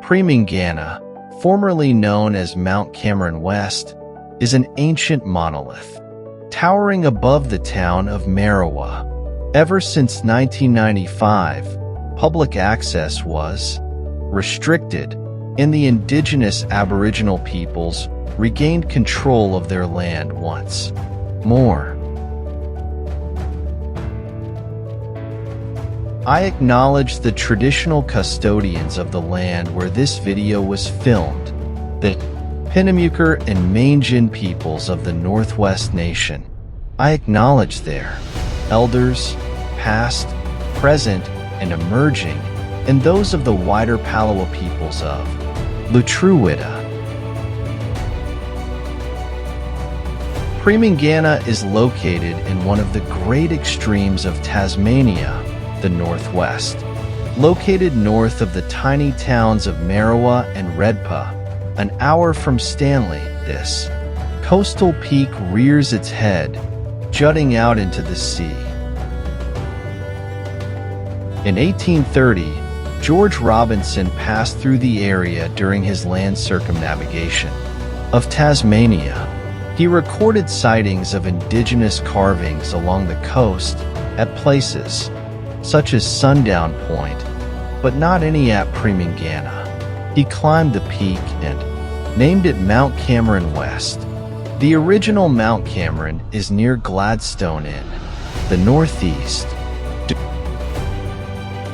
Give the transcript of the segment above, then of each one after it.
Preminghana, formerly known as Mount Cameron West, is an ancient monolith, towering above the town of Marrawah. Ever since 1995, public access was restricted, and the indigenous Aboriginal peoples regained control of their land once more. I acknowledge the traditional custodians of the land where this video was filmed, the Preminghana and Mainjin peoples of the Northwest Nation. I acknowledge their elders, past, present, and emerging, and those of the wider Palawa peoples of Lutruwita. Preminghana is located in one of the great extremes of Tasmania, the Northwest. Located north of the tiny towns of Marrawah and Redpa, an hour from Stanley, this coastal peak rears its head, jutting out into the sea. In 1830, George Robinson passed through the area during his land circumnavigation of Tasmania. He recorded sightings of indigenous carvings along the coast at places such as Sundown Point, but not any at Preminghana. He climbed the peak and named it Mount Cameron West. The original Mount Cameron is near Gladstone in the northeast.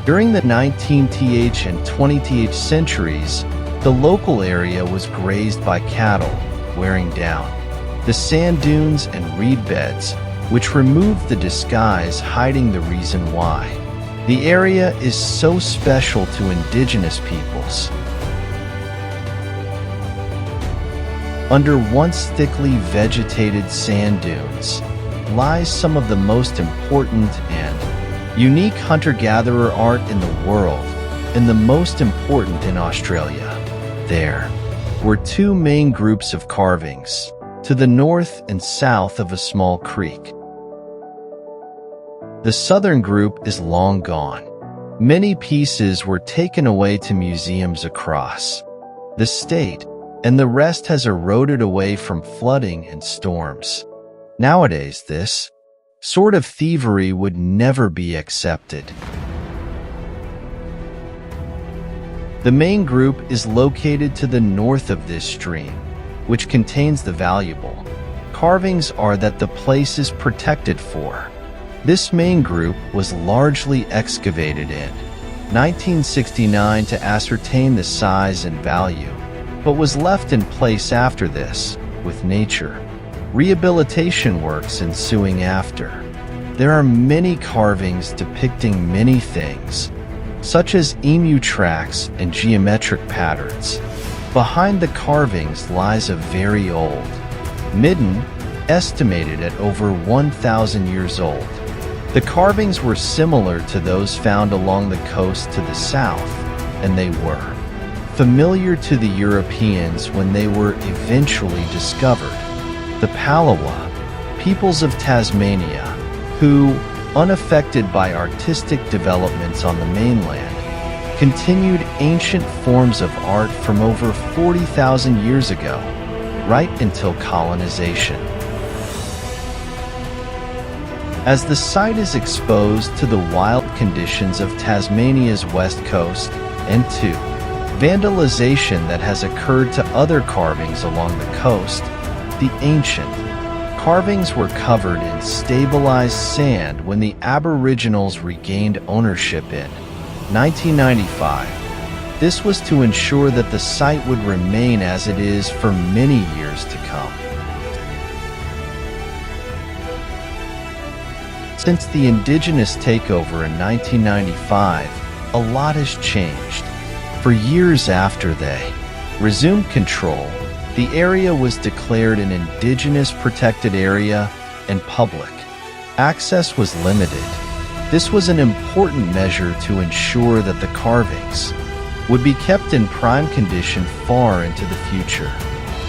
During the 19th and 20th centuries, the local area was grazed by cattle, wearing down the sand dunes and reed beds, which removed the disguise hiding the reason why the area is so special to indigenous peoples. Under once thickly vegetated sand dunes lies some of the most important and unique hunter-gatherer art in the world, and the most important in Australia. There were two main groups of carvings, to the north and south of a small creek. The southern group is long gone. Many pieces were taken away to museums across the state, and the rest has eroded away from flooding and storms. Nowadays, this sort of thievery would never be accepted. The main group is located to the north of this stream, which contains the valuable carvings are that the place is protected for. This main group was largely excavated in 1969 to ascertain the size and value, but was left in place after this, with nature rehabilitation works ensuing after. There are many carvings depicting many things, such as emu tracks and geometric patterns. Behind the carvings lies a very old midden, estimated at over 1,000 years old. The carvings were similar to those found along the coast to the south, and they were familiar to the Europeans when they were eventually discovered. The Palawa, peoples of Tasmania, who, unaffected by artistic developments on the mainland, continued ancient forms of art from over 40,000 years ago, right until colonization. As the site is exposed to the wild conditions of Tasmania's west coast and to vandalization that has occurred to other carvings along the coast, the ancient carvings were covered in stabilized sand when the Aboriginals regained ownership in 1995. This was to ensure that the site would remain as it is for many years to come. Since the Indigenous takeover in 1995, a lot has changed. For years after they resumed control, the area was declared an Indigenous protected area and public access was limited. This was an important measure to ensure that the carvings would be kept in prime condition far into the future.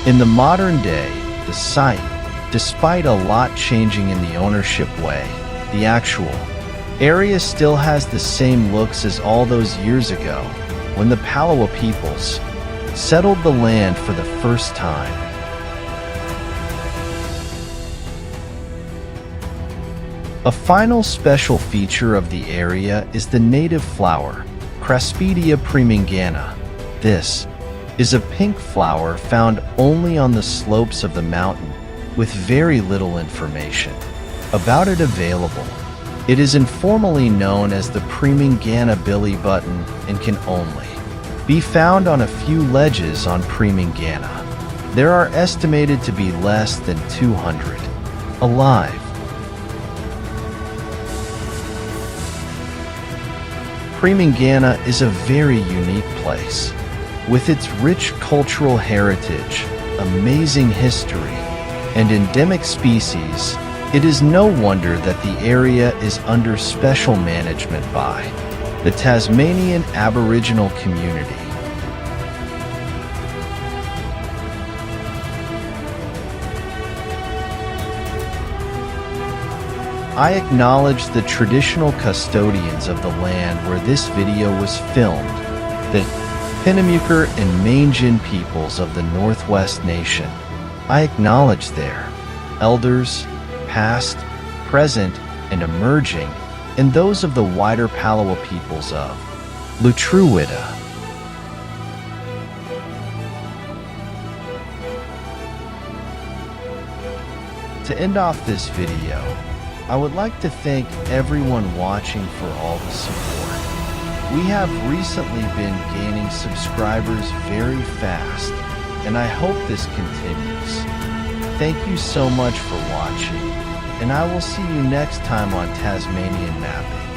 In the modern day, the site, despite a lot changing in the ownership way, the actual area still has the same looks as all those years ago, when the Marrawah peoples settled the land for the first time. A final special feature of the area is the native flower, Preminghana. This is a pink flower found only on the slopes of the mountain, with very little information about it available. It is informally known as the Preminghana billy button and can only be found on a few ledges on Preminghana. There are estimated to be less than 200 alive. Preminghana is a very unique place. With its rich cultural heritage, amazing history, and endemic species, it is no wonder that the area is under special management by the Tasmanian Aboriginal community. I acknowledge the traditional custodians of the land where this video was filmed, the Preminghana and Preminghana peoples of the Northwest Nation. I acknowledge their elders, past, present, and emerging, and those of the wider Marrawah peoples of Lutruwita. To end off this video, I would like to thank everyone watching for all the support. We have recently been gaining subscribers very fast, and I hope this continues. Thank you so much for watching, and I will see you next time on Tasmanian Mapping.